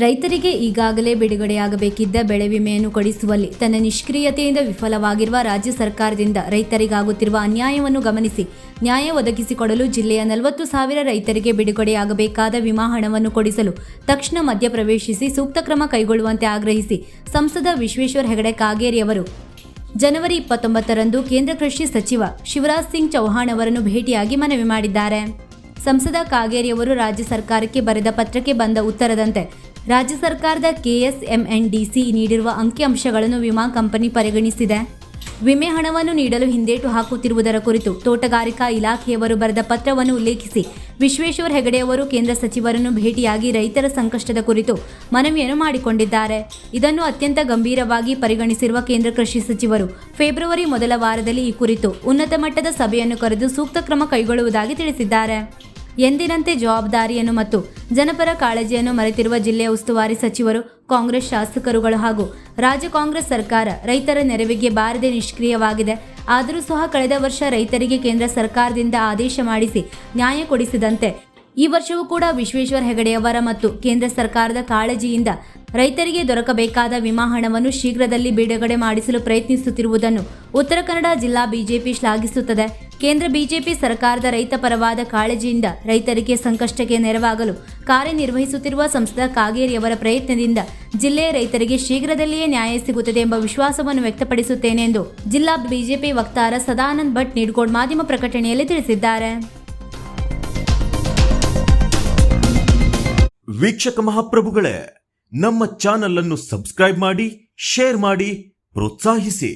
ರೈತರಿಗೆ ಈಗಾಗಲೇ ಬಿಡುಗಡೆಯಾಗಬೇಕಿದ್ದ ಬೆಳೆ ವಿಮೆಯನ್ನು ಕೊಡಿಸುವಲ್ಲಿ ತನ್ನ ನಿಷ್ಕ್ರಿಯತೆಯಿಂದ ವಿಫಲವಾಗಿರುವ ರಾಜ್ಯ ಸರ್ಕಾರದಿಂದ ರೈತರಿಗಾಗುತ್ತಿರುವ ಅನ್ಯಾಯವನ್ನು ಗಮನಿಸಿ ನ್ಯಾಯ ಒದಗಿಸಿಕೊಡಲು ಜಿಲ್ಲೆಯ 40,000 ರೈತರಿಗೆ ಬಿಡುಗಡೆಯಾಗಬೇಕಾದ ವಿಮಾ ಹಣವನ್ನು ಕೊಡಿಸಲು ತಕ್ಷಣ ಮಧ್ಯಪ್ರವೇಶಿಸಿ ಸೂಕ್ತ ಕ್ರಮ ಕೈಗೊಳ್ಳುವಂತೆ ಆಗ್ರಹಿಸಿ ಸಂಸದ ವಿಶ್ವೇಶ್ವರ ಹೆಗಡೆ ಕಾಗೇರಿಯವರು ಜನವರಿ 29ರಂದು ಕೇಂದ್ರ ಕೃಷಿ ಸಚಿವ ಶಿವರಾಜ್ ಸಿಂಗ್ ಚೌಹಾಣ್ ಅವರನ್ನು ಭೇಟಿಯಾಗಿ ಮನವಿ ಮಾಡಿದ್ದಾರೆ. ಸಂಸದ ಕಾಗೇರಿಯವರು ರಾಜ್ಯ ಸರ್ಕಾರಕ್ಕೆ ಬರೆದ ಪತ್ರಕ್ಕೆ ಬಂದ ಉತ್ತರದಂತೆ ರಾಜ್ಯ ಸರ್ಕಾರದ KSMNDC ನೀಡಿರುವ ಅಂಕಿಅಂಶಗಳನ್ನು ವಿಮಾ ಕಂಪನಿ ಪರಿಗಣಿಸಿದೆ. ವಿಮೆ ಹಣವನ್ನು ನೀಡಲು ಹಿಂದೇಟು ಹಾಕುತ್ತಿರುವುದರ ಕುರಿತು ತೋಟಗಾರಿಕಾ ಇಲಾಖೆಯವರು ಬರೆದ ಪತ್ರವನ್ನು ಉಲ್ಲೇಖಿಸಿ ವಿಶ್ವೇಶ್ವರ ಹೆಗಡೆಯವರು ಕೇಂದ್ರ ಸಚಿವರನ್ನು ಭೇಟಿಯಾಗಿ ರೈತರ ಸಂಕಷ್ಟದ ಕುರಿತು ಮನವಿಯನ್ನು ಮಾಡಿಕೊಂಡಿದ್ದಾರೆ. ಇದನ್ನು ಅತ್ಯಂತ ಗಂಭೀರವಾಗಿ ಪರಿಗಣಿಸಿರುವ ಕೇಂದ್ರ ಕೃಷಿ ಸಚಿವರು ಫೆಬ್ರವರಿ ಮೊದಲ ವಾರದಲ್ಲಿ ಈ ಕುರಿತು ಉನ್ನತ ಮಟ್ಟದ ಸಭೆಯನ್ನು ಕರೆದು ಸೂಕ್ತ ಕ್ರಮ ಕೈಗೊಳ್ಳುವುದಾಗಿ ತಿಳಿಸಿದ್ದಾರೆ. ಎಂದಿನಂತೆ ಜವಾಬ್ದಾರಿಯನ್ನು ಮತ್ತು ಜನಪರ ಕಾಳಜಿಯನ್ನು ಮರೆತಿರುವ ಜಿಲ್ಲೆಯ ಉಸ್ತುವಾರಿ ಸಚಿವರು, ಕಾಂಗ್ರೆಸ್ ಶಾಸಕರುಗಳು ಹಾಗೂ ರಾಜ್ಯ ಕಾಂಗ್ರೆಸ್ ಸರ್ಕಾರ ರೈತರ ನೆರವಿಗೆ ಬಾರದೆ ನಿಷ್ಕ್ರಿಯವಾಗಿದೆ. ಆದರೂ ಸಹ ಕಳೆದ ವರ್ಷ ರೈತರಿಗೆ ಕೇಂದ್ರ ಸರ್ಕಾರದಿಂದ ಆದೇಶ ಮಾಡಿಸಿ ನ್ಯಾಯ ಕೊಡಿಸಿದಂತೆ ಈ ವರ್ಷವೂ ಕೂಡ ವಿಶ್ವೇಶ್ವರ ಹೆಗಡೆಯವರ ಮತ್ತು ಕೇಂದ್ರ ಸರ್ಕಾರದ ಕಾಳಜಿಯಿಂದ ರೈತರಿಗೆ ದೊರಕಬೇಕಾದ ವಿಮಾ ಹಣವನ್ನು ಶೀಘ್ರದಲ್ಲಿ ಬಿಡುಗಡೆ ಮಾಡಿಸಲು ಪ್ರಯತ್ನಿಸುತ್ತಿರುವುದನ್ನು ಉತ್ತರ ಕನ್ನಡ ಜಿಲ್ಲಾ ಬಿಜೆಪಿ ಶ್ಲಾಘಿಸುತ್ತದೆ. ಕೇಂದ್ರ ಬಿಜೆಪಿ ಸರ್ಕಾರದ ರೈತ ಪರವಾದ ಕಾಳಜಿಯಿಂದ ರೈತರಿಗೆ ಸಂಕಷ್ಟಕ್ಕೆ ನೆರವಾಗಲು ಕಾರ್ಯನಿರ್ವಹಿಸುತ್ತಿರುವ ಸಂಸದ ಕಾಗೇರಿಯವರ ಪ್ರಯತ್ನದಿಂದ ಜಿಲ್ಲೆಯ ರೈತರಿಗೆ ಶೀಘ್ರದಲ್ಲಿಯೇ ನ್ಯಾಯ ಸಿಗುತ್ತದೆ ಎಂಬ ವಿಶ್ವಾಸವನ್ನು ವ್ಯಕ್ತಪಡಿಸುತ್ತೇನೆ ಎಂದು ಜಿಲ್ಲಾ ಬಿಜೆಪಿ ವಕ್ತಾರ ಸದಾನಂದ ಭಟ್ ನಿಡಗೋಡ್ ಮಾಧ್ಯಮ ಪ್ರಕಟಣೆಯಲ್ಲಿ ತಿಳಿಸಿದ್ದಾರೆ. ವೀಕ್ಷಕ ಮಹಾಪ್ರಭುಗಳೇ, ನಮ್ಮ ಚಾನಲ್ ಅನ್ನು ಸಬ್ಸ್ಕ್ರೈಬ್ ಮಾಡಿ, ಶೇರ್ ಮಾಡಿ, ಪ್ರೋತ್ಸಾಹಿಸಿ.